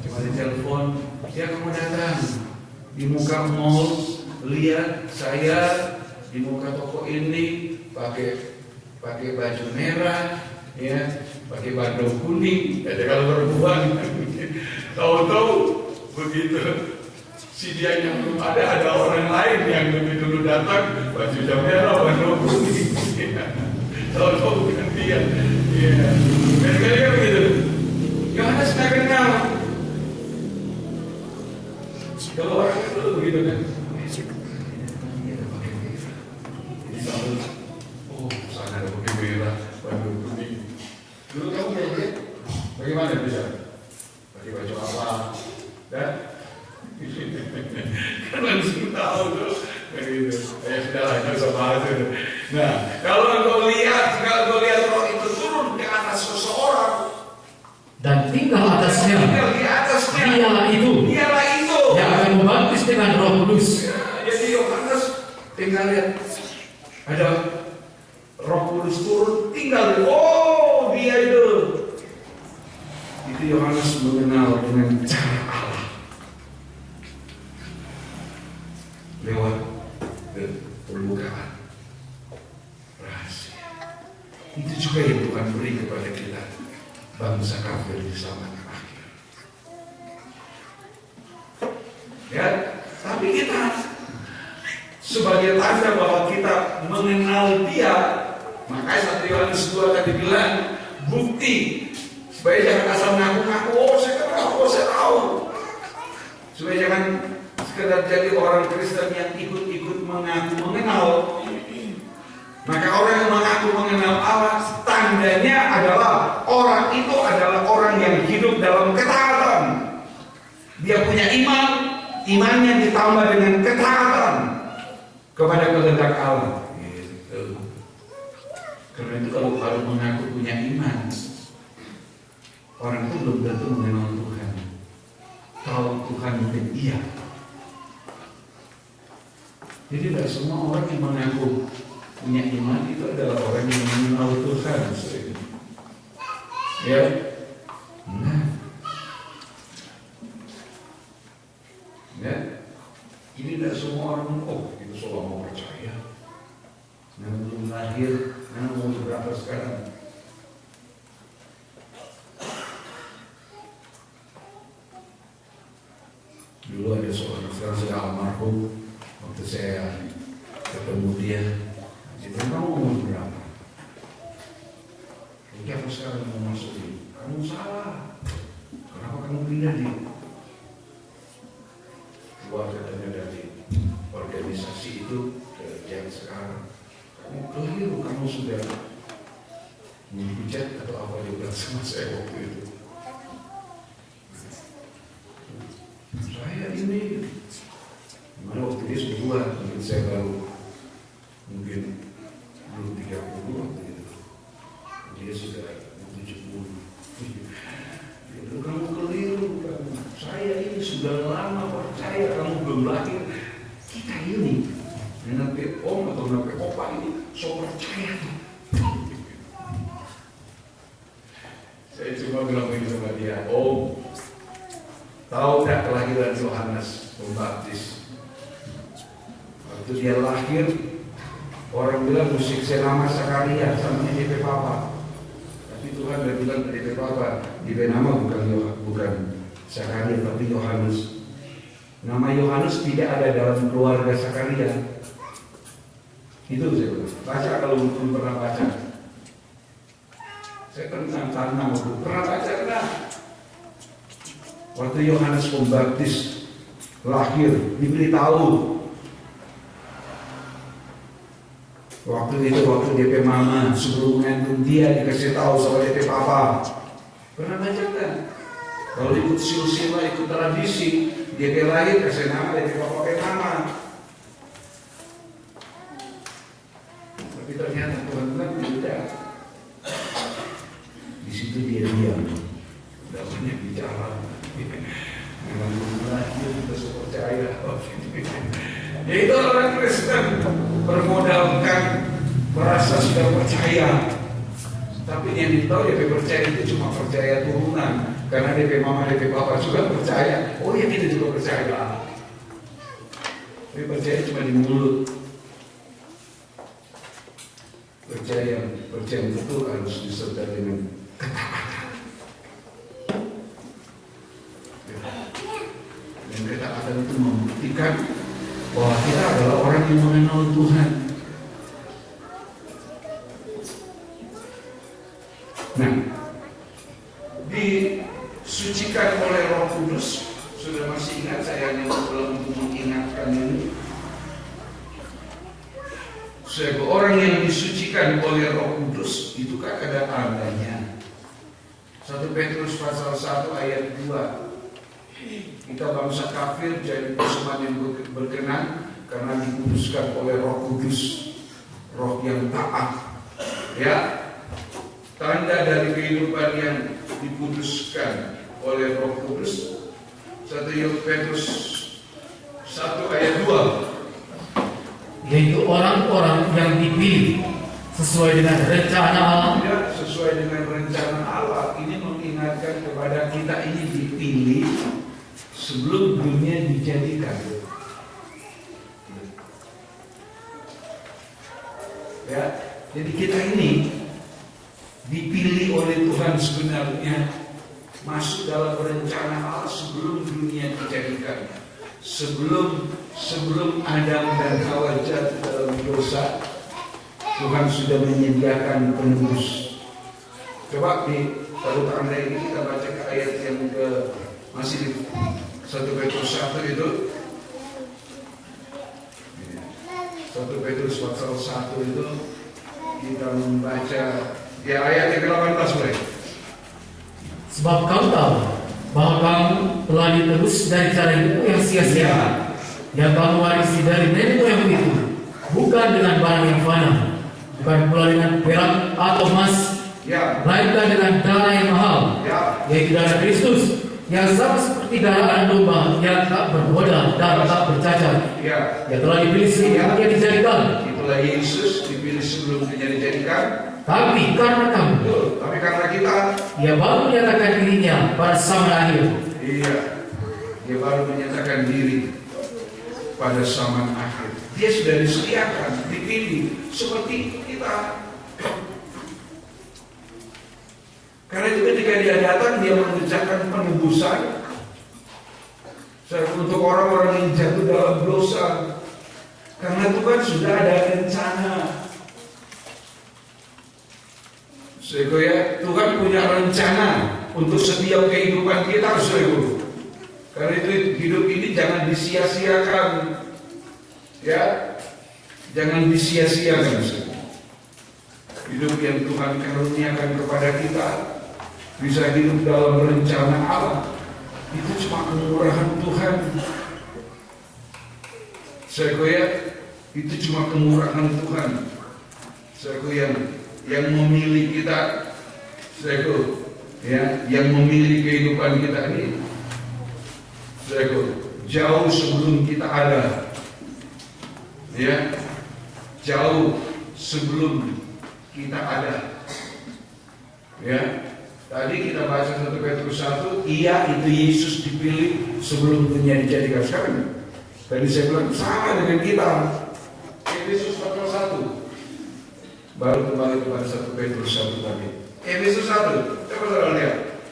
cuma di telepon. Ya kamu datang di muka mall, lihat saya di muka toko ini pakai baju merah, ya, pakai bandung kuning. Jadi kalau perempuan, tahu-tahu begitu si dia yang belum ada orang lain yang lebih dulu datang, baju merah, bandung kuning. Tahu-tahu bukan dia. Ya, kira-kira begitu. Yohanes nggak kenal. Kalau orang itu begitu kan, oh sana ada pakai merah, bandung kuning. Dulu kamu kayak bagaimana bisa? Pakai baju apa? Dan kan langsung tahu tuh, begitu. Sudah lah, nggak usah bahas itu. Nah, kalau engkau lihat Roh itu turun ke atas seseorang dan tinggal atasnya, dialah itu yang akan membaptis dengan Roh Kudus. Jadi Yohanes tinggal lihat ada Roh Kudus turun, tinggal oh dia itu Yohanes mengenal dengan cara Allah lewat permukaan rahasia. Itu juga yang Tuhan beri kepada kita, bangsa kafir di zaman akhir. Ya, tapi kita sebagai tanda bahwa kita mengenal Dia, makanya 1 Yohanes 2 tadi bilang bukti supaya jangan asal ngaku-ngaku, oh saya kenal, oh saya tahu, supaya jangan sekedar jadi orang Kristen yang ikut-ikut mengaku mengenal. Maka orang yang mengaku mengenal Allah, tandanya adalah orang itu adalah orang yang hidup dalam ketaatan. Dia punya iman, imannya ditambah dengan ketaatan kepada kehendak Allah. Gitu. Karena itu kalau baru mengaku punya iman, orang itu belum tentu mengenal Tuhan. Tahu Tuhan mungkin iya. Jadi tidak semua orang yang mengaku punya iman itu adalah orang yang mengenal Tuhan. Ya, nah, ya, ini tidak semua orang itu soal mau percaya. Nah, belum lahir, nah mau berapa sekarang? Dulu ada seorang, sekarang sudah almarhum. Waktu saya ketemu dia, kamu umur berapa? Jadi aku sekarang mau masuk ini. Kamu salah. Kenapa kamu pindah di keluar katanya dari organisasi itu ke yang sekarang? Kamu keliru, kamu sudah menghujat atau apa dia bilang sama saya waktu itu. sudah lama percaya, kamu belum lahir. Kita ini, nanti om atau nanti opa ini, so percaya tuh. Saya cuma bilang begini sama dia, Om, tahu tak kelahiran Yohanes Pembaptis? Waktu dia lahir, orang bilang musik senama Sakaria sama DP Papa. Tapi Tuhan udah bilang DP Papa, DP nama bukan Sakaria tapi Yohanes. Nama Yohanes tidak ada dalam keluarga Sakaria. Itu saya bilang. Baca kalau belum pernah baca. Saya tentang waktu pernah baca enggak? Waktu Yohanes Pembaptis lahir, diberitahu. Waktu DP mama sebelum mengandung dia dikasih tahu sama DP papa. Pernah baca kan? Kalau ikut silsilah, ikut tradisi, DP lahir kasih nama DP papa pakai nama. Tapi ternyata Tuhan tidak. Di situ dia diam, tidak banyak bicara. Memang lahir kita percaya. Yaitu orang Kristen bermodalkan merasa sudah percaya, tapi yang ditahu DP percaya itu cuma percaya turunan, karena DP mama DP papa juga percaya. Oh ya kita juga percaya, tapi percaya cuma di mulut. Percaya itu harus disertai dengan ketaatan. Dan ketaatan itu membuktikan bahwa kita adalah orang yang mengenal Tuhan. Nah, disucikan oleh Roh Kudus. Sudah masih ingat saya yang belum mengingatkan ini. Sebagai orang yang disucikan oleh Roh Kudus itu kan ada tandanya. 1 Petrus pasal 1 ayat 2. Kita bangsa kafir jadi persembahan yang berkenan karena dikuduskan oleh Roh Kudus, Roh yang taat. Ya, tanda dari kehidupan yang dikuduskan oleh Roh Kudus. 1 Petrus 1 ayat 2. Yaitu orang-orang yang dipilih sesuai dengan rencana Allah. Ya, sesuai dengan rencana Allah. Ini mengingatkan kepada kita ini dipilih sebelum dunia dijadikan. Ya, jadi kita ini dipilih oleh Tuhan sebenarnya masuk dalam rencana Allah sebelum dunia dijadikan. Sebelum Adam dan Hawa jatuh dalam dosa, Tuhan sudah menyediakan penebus. Coba kalau tanda ini kita baca ke ayat yang ke masih di 1 Petrus 1 itu. 1 Petrus pasal 1 itu kita membaca ya ayat yang ke-18 boleh. Sebab kamu tahu bahwa kamu telah ditebus dari cara hidup yang sia-sia yang kamu warisi dari nenek moyang itu, bukan dengan barang yang fana, bukan pula dengan perak atau emas, melainkan dengan darah yang mahal, yaitu darah Kristus, yang sama seperti darah anak domba yang tak bernoda dan tak bercacat, yang telah dipilih sebelum dia dijadikan. Itulah Yesus dipilih sebelum dia dijadikan. Tapi karena kamu, tapi karena kita, dia baru menyatakan dirinya pada zaman akhir. Iya, dia baru menyatakan diri pada zaman akhir. Dia sudah disediakan, dipilih seperti kita. Karena itu ketika dia datang, dia mengerjakan penebusan untuk orang-orang yang jatuh dalam dosa. Karena Tuhan sudah ada rencana. Sehingga Tuhan punya rencana untuk setiap kehidupan kita, saudara. Karena itu hidup ini jangan disia-siakan, ya, jangan disia-siakan. Hidup yang Tuhan karuniakan kepada kita, bisa hidup dalam rencana Allah, itu cuma kemurahan Tuhan. Sehingga itu cuma kemurahan Tuhan. Sehingga yang memilih kita, ya, yang memilih kehidupan kita ini jauh sebelum kita ada, ya, jauh sebelum kita ada, ya. Tadi kita baca 1 Petrus 1, iya itu Yesus dipilih sebelum dunia dijadikan. Sekarang tadi saya bilang sama dengan kita. Efesus pasal 1, baru kembali kepada 1 Petrus 1 tadi. Efesus 1, coba saudara lihat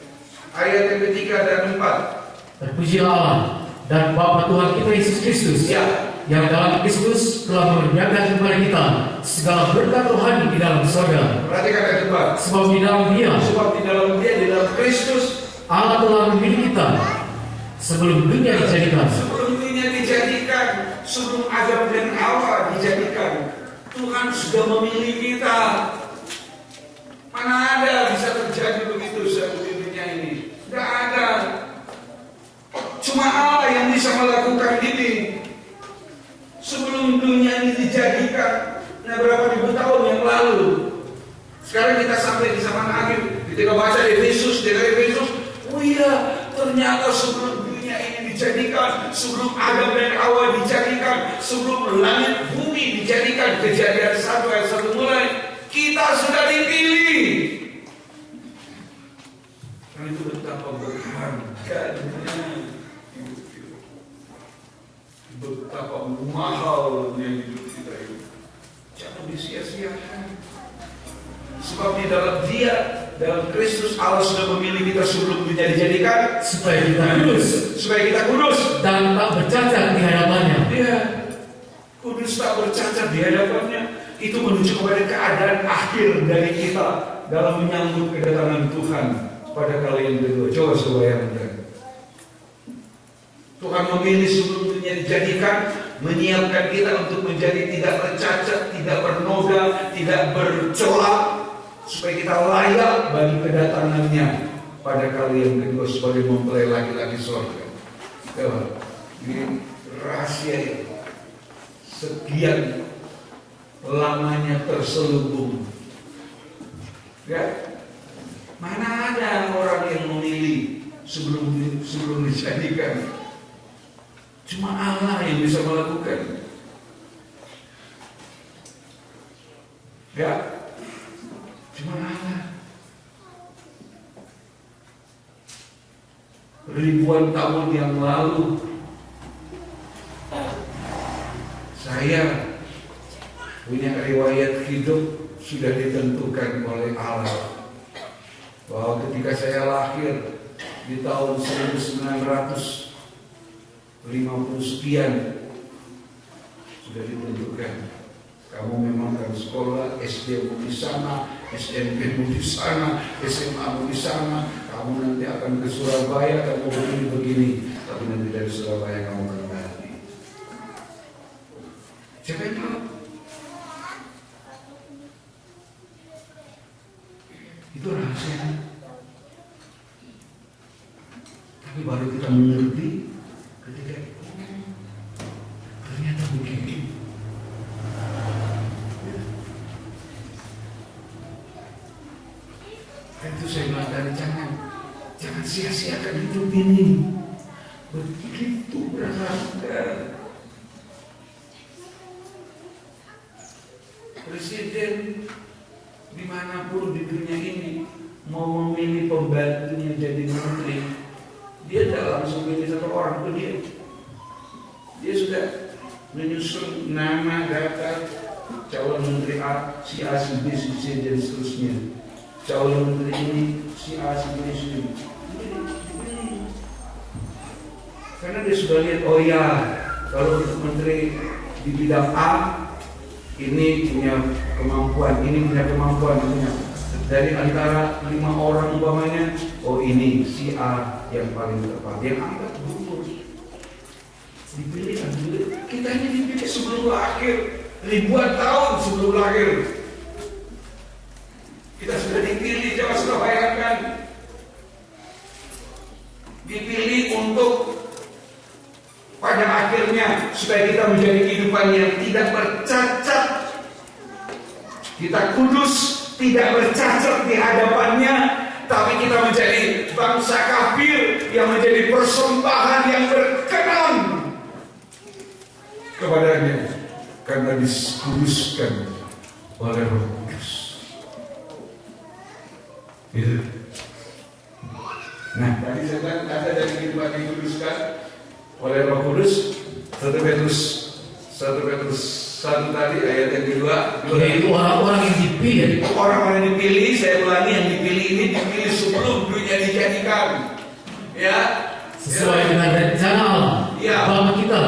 ayat yang ketiga dan 4. Terpujilah Allah dan Bapa Tuhan kita Yesus Kristus, Ya, yang dalam Kristus telah mengerjakan kepada kita segala berkat rohani di dalam surga. perhatikan ayat 4. Sebab di dalam Dia, Di dalam Kristus, Allah telah memilih kita sebelum dunia dijadikan. sebelum dunia dijadikan, sebelum Adam dan Hawa dijadikan, Tuhan sudah memilih kita. Mana ada bisa terjadi begitu di dunia ini? Tidak ada. Cuma Allah yang bisa melakukan ini. Sebelum dunia ini dijadikan, berapa ribu tahun yang lalu. Sekarang kita sampai di zaman akhir. Ketika baca Efesus, oh iya, ternyata sebelum dunia ini dijadikan, sebelum Adam dan Hawa dijadikan, sebelum langit bumi dijadikan, Kejadian 1 ayat 1 mulai, kita sudah dipilih. Karena itu betapa berharganya, betapa mahalnya hidup kita ini. Jangan disia-siakan. Sebab di dalam Dia, dalam Kristus, Allah sudah memilih kita sebelum dunia dijadikan Supaya kita kudus dan tak bercacat di hadapannya. Dia kudus tak bercacat di hadapannya. Itu menuju kepada keadaan akhir dari kita dalam menyambut kedatangan Tuhan pada kali yang kedua. Coba bayangkan. Tuhan memilih sebelum dunia dijadikan, menyiapkan kita untuk menjadi tidak bercacat, tidak bernoda, tidak bercela, supaya kita layak bagi kedatangannya pada kali yang kedua sebagai mempelai laki-laki surga. Ini rahasia yang sekian lamanya terselubung. Ya, mana ada orang yang memilih sebelum dijadikan? Cuma Allah yang bisa melakukan. Ya, cuma Allah. Ribuan tahun yang lalu saya punya riwayat hidup sudah ditentukan oleh Allah, bahwa ketika saya lahir di tahun 1950 sekian sudah ditentukan, kamu memang akan sekolah, SD mu di sana, SMP mu di sana, SMA mu di sana, kamu nanti akan ke Surabaya, kamu begini, tapi nanti dari Surabaya kamu kembali. Siapa yang tahu? Itu rahasia. Tapi baru kita mengerti ketika ternyata begini. Itu saya bilang tadi, jangan sia-siakan hidup ini. Begitu berharga. Presiden dimanapun di dunia ini mau memilih pembantunya jadi menteri, dia tidak langsung milih satu orang itu dia sudah menyusun nama, data calon menteri A, si A, si B, si C dan seterusnya. Calon menteri ini si A, si B, si D. Karena dia sudah lihat, oh ya, kalau untuk menteri di bidang A ini punya kemampuan, ini punya kemampuan, dari antara 5 orang umpamanya, oh ini si A yang paling tepat, yang angkat dulu, dipilih. Kita ini dipilih sebelum lahir, ribuan tahun sebelum lahir. Kita sudah dipilih, coba sudah bayangkan, dipilih untuk pada akhirnya supaya kita menjadi kehidupan yang tidak bercacat, kita kudus, tidak bercacat di hadapannya, tapi kita menjadi bangsa kafir yang menjadi persembahan yang kepadanya karena dikuduskan oleh Roh Kudus. Gitu. Nah, tadi saya bilang ada dari kehidupan dikuduskan oleh Roh Kudus. 1 Petrus 1 tadi ayat yang kedua, yaitu orang-orang yang dipilih. Orang-orang yang dipilih, saya ulangi, yang dipilih ini dipilih sebelum dunia dijadikan, ya, sesuai dengan rencana Allah bagi kita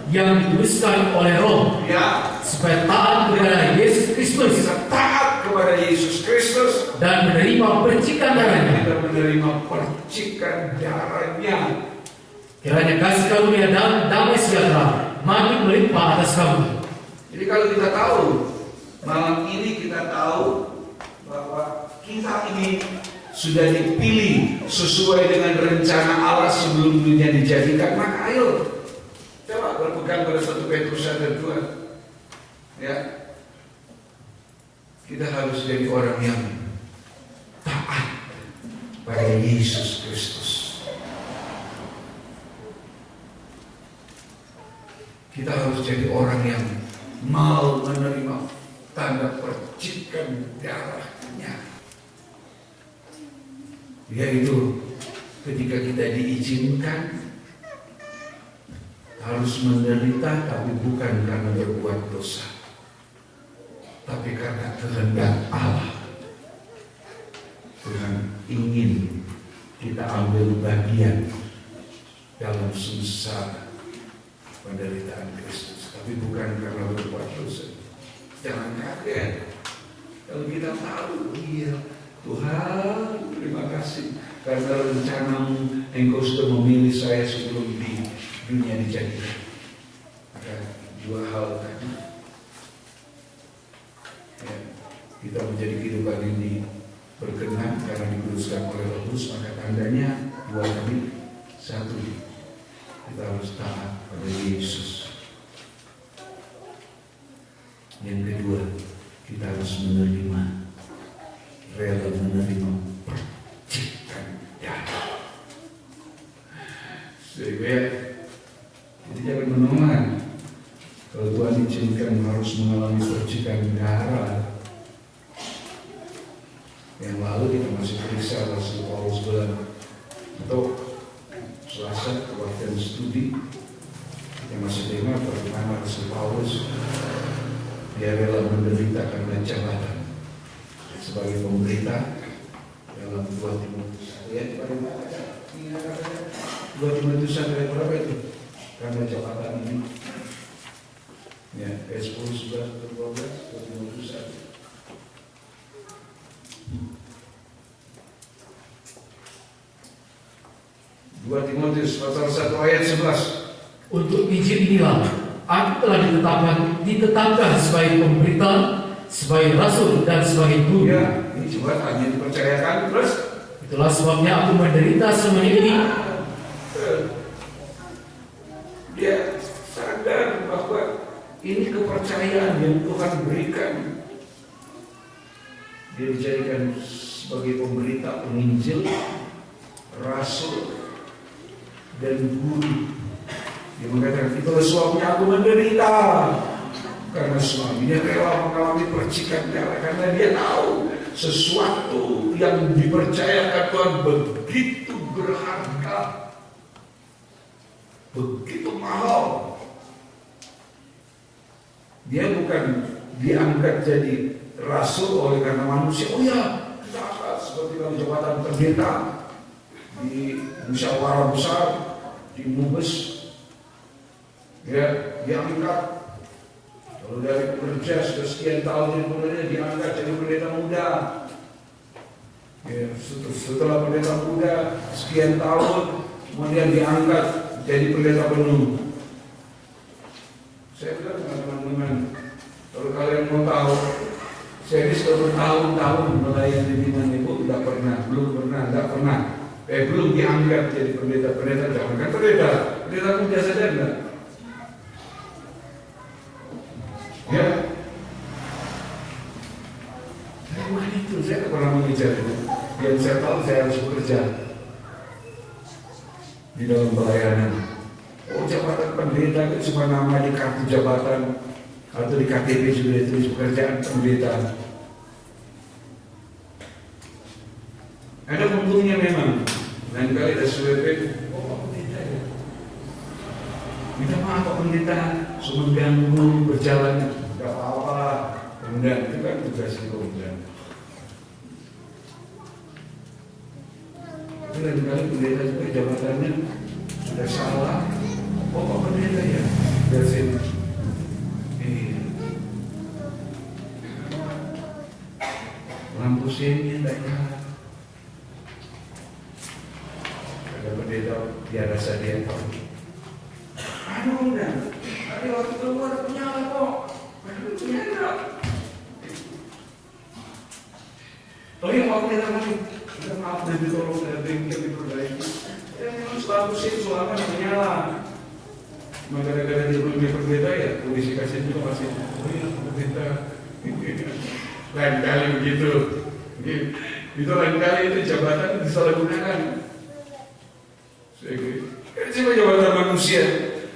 yang dikuduskan oleh Roh, ya, supaya taat kepada Yesus Kristus, taat kepada Yesus Kristus dan menerima percikan darahnya. Kita menerima percikan darahnya. Kiranya kasih karunia dan damai sejahtera makin melimpah atas kamu. Jadi kalau kita tahu malam ini, kita tahu bahwa kita ini sudah dipilih sesuai dengan rencana Allah sebelum dunia dijadikan, maka ayo coba berpegang pada 1 Petrus 1:2. Ya, kita harus jadi orang yang taat pada Yesus Kristus. Kita harus jadi orang yang mau menerima tanda percikan darahnya, yaitu ketika kita diizinkan harus menderita, tapi bukan karena berbuat dosa, tapi karena kehendak Allah. Tuhan ingin kita ambil bagian dalam susah penderitaan Kristus, tapi bukan karena berbuat dosa. Jangan kaget kalau kita tahu, iya Tuhan, terima kasih karena rencanamu, Engkau sudah memilih saya sebelum di dunia dijadikan. Maka dua hal tadi, ya, kita menjadi kehidupan ini berkenan karena dikuduskan oleh Roh Kudus, maka tandanya dua kali. Satu, kita harus taat pada Yesus. Yang kedua, kita harus menerima, rela menerima percikan darah. Sehingga jadi jangan menolak. Kalau Tuhan izinkan harus mengalami percikan darah. Yang lalu kita masih periksa Rasul Paulus bilang, atau Selasa waktu studi yang masih dengar bagaimana Rasul Paulus dia rela menderita karena jabatan sebagai pemberita dalam 2 Timotius ayat 2 Timotius ayat berapa itu? Karena jabatan ini, ya, ayat 10, 11, 12, 2 Timotius 1. Timotius pasal 1 ayat 11. Untuk izin inilah aku telah ditetapkan sebagai pemberita, sebagai rasul dan sebagai guru. Ya, ini coba hanya dipercayakan terus. Itulah sebabnya aku menderita semuanya ini. Dia sadar bahwa ini kepercayaan yang Tuhan berikan. Dia dijadikan sebagai pemberita, penginjil, rasul dan guru. Dia mengatakan, itulah sebabnya aku menderita karena suaminya rela mengalami percikan darah, karena dia tahu sesuatu yang dipercayakan Tuhan begitu berharga, begitu mahal. Dia bukan diangkat jadi rasul oleh karena manusia. Oh ya, kita angkat seperti dalam jabatan pendeta di musyawarah besar, di Mubes, ya, diangkat. Kalau dari pekerja sudah sekian tahun jadi pendeta, diangkat jadi pendeta muda. Ya, setelah pendeta muda sekian tahun, kemudian diangkat jadi pendeta penuh. Saya bilang dengan teman-teman, kalau kalian mau tahu, saya ini sudah bertahun-tahun melayani dengan ibu, tidak pernah. Belum diangkat jadi pendeta, jangan kan pendeta muda saja enggak. Ya, saya itu, saya tidak pernah mengejar itu. Yang saya tahu saya harus bekerja di dalam pelayanan. Oh jabatan pendeta itu cuma nama di kartu jabatan atau di KTP sudah ditulis pekerjaan pendeta. Ada untungnya memang. Lain kali ada SWP, pendeta ya. Minta maaf Pak Pendeta, cuma ganggu berjalan, gak apa-apa. Kemudian itu kan tugas kemudian. Tapi lain kali pendeta juga jabatannya sudah salah. Pak Pendeta ya, dari sini. Lampu sini tidak nyala. Ada pendeta biasa dia tahu. Aduh udah, tadi waktu keluar nyala kok. Aduh nyala. Oh iya Pak Pendeta lagi. Maaf nanti tolong dari bengkel diperbaiki. Ya memang lampu sini selama menyala. Maka gara-gara dia belum pendeta ya, polisi kasih juga masih. Oh iya pendeta. Lain kali begitu. Itu lain kali itu jabatan disalahgunakan. Cuma jabatan manusia.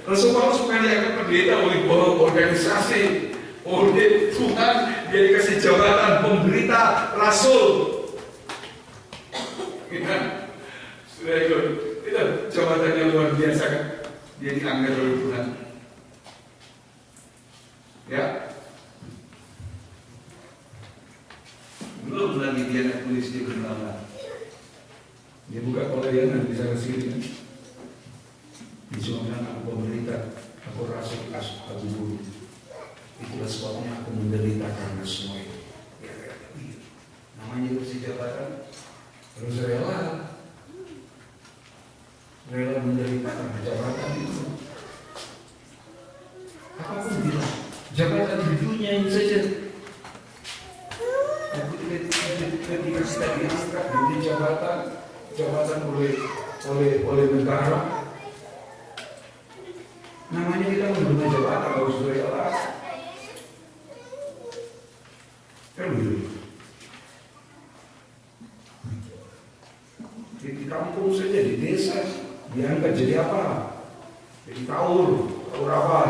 Rasul Paulus bukan diangkat pendeta oleh organisasi, oleh Tuhan. Dia dikasih jabatan pemberita rasul. Sudah ikut. Itu jabatannya luar biasa kan. Dia diangkat oleh Tuhan. Ya. Belum lagi dia nak tulis di bernama. Dia buka pelayanan di sana sini kan. Disuruhkan aku menderita, aku rasul, aku guru. Itulah sebabnya aku menderita karena semua itu. Namanya kursi jabatan, harus rela menderita karena jabatan itu. Apapun bilang, jabatan di dunia ini saja. Ketika kita diangkat di jabatan oleh negara, namanya kita menerima jabatan harus rela. Kan begitu. Di kampung saja, di desa diangkat jadi apa? Jadi taur apa?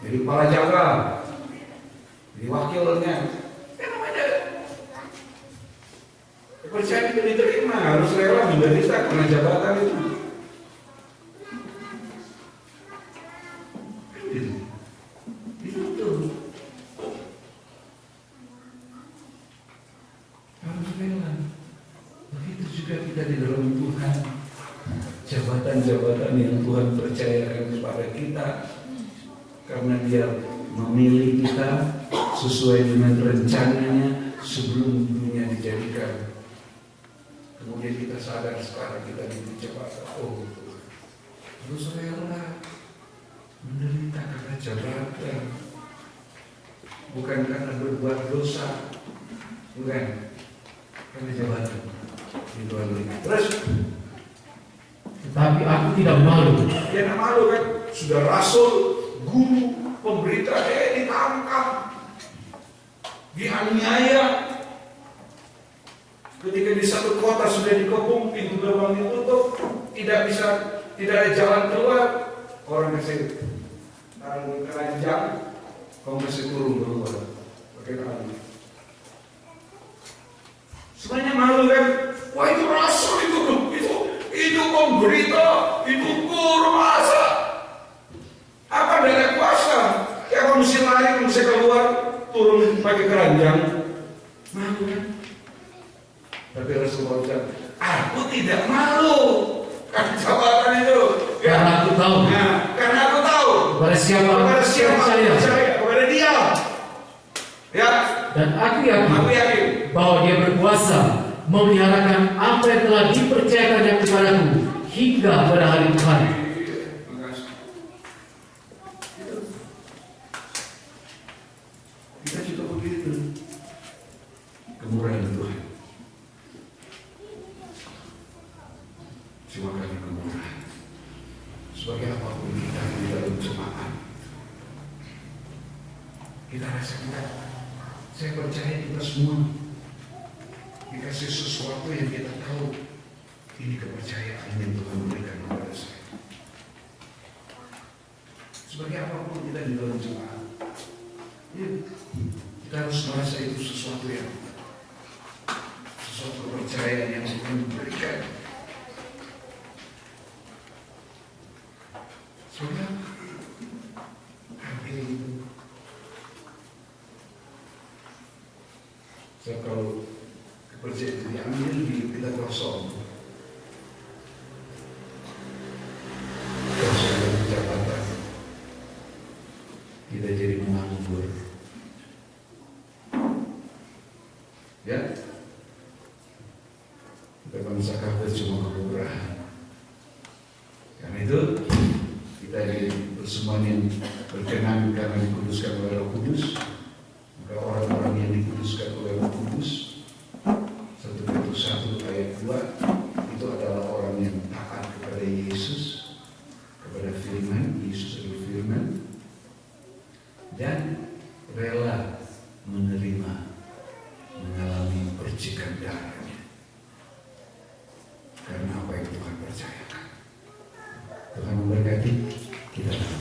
Jadi kepala jaga, jadi wakilnya. Kepercayaan itu diterima, harus rela menderita karena jabatan itu. Itu betul. Harus rela. Begitu juga kita di dalam Tuhan. Jabatan-jabatan yang Tuhan percayakan kepada kita, karena Dia memilih kita sesuai dengan rencananya sebelum dunia dijadikan. Kemudian kita sadar sekarang kita diberi jabatan. Oh, terus rela menderita karena jabatan, bukan karena berbuat dosa, bukan karena jabatan. Itu adalah. Terus, tetapi aku tidak malu. Dia tidak malu kan? Sudah rasul, guru, pemberita, ditangkap, dianiaya. Ketika di satu kota sudah dikepung, pintu gerbang ditutup, tidak ada jalan keluar, orang kasih taruh keranjang, kau masih turun keluar, pakai tali. Semuanya malu kan? Wah itu rasul itu pemberita, itu guru masa. Apa ada kuasa? Ya kamu mesti lari, kamu mesti keluar, turun pakai keranjang, malu kan? Tapi Rasulullah bilang, aku tidak malu karena jabatan itu. Ya. Karena aku tahu. Nah, karena aku tahu. Kepada siapa percaya kepada Dia. Ya. Dan aku yakin bahwa Dia berkuasa memeliharakan apa yang telah dipercayakannya kepadaku hingga pada hari Tuhan. Kita juga begitu. Kemurahan Tuhan. Cuma kami kemurahan. Sebagai apapun kita di dalam jemaat, kita rasakan. Saya percaya kita semua dikasih sesuatu yang kita tahu. Ini kepercayaan yang Tuhan berikan kepada saya. ambil hidup kita kosong. Kosong dari jabatan. Kita jadi menganggur. Ya, kita bangsa kafir cuma kekurangan. Karena itu kita jadi persembahan yang berkenan karena dikuduskan oleh Roh Kudus. Maka orang-orang yang dikuduskan oleh Roh Kudus, 1 Petrus 1 ayat 2, itu adalah orang yang taat kepada Yesus, kepada firman. Yesus adalah firman, dan rela menerima, mengalami percikan darahnya karena apa yang Tuhan percayakan. Tuhan memberkati kita.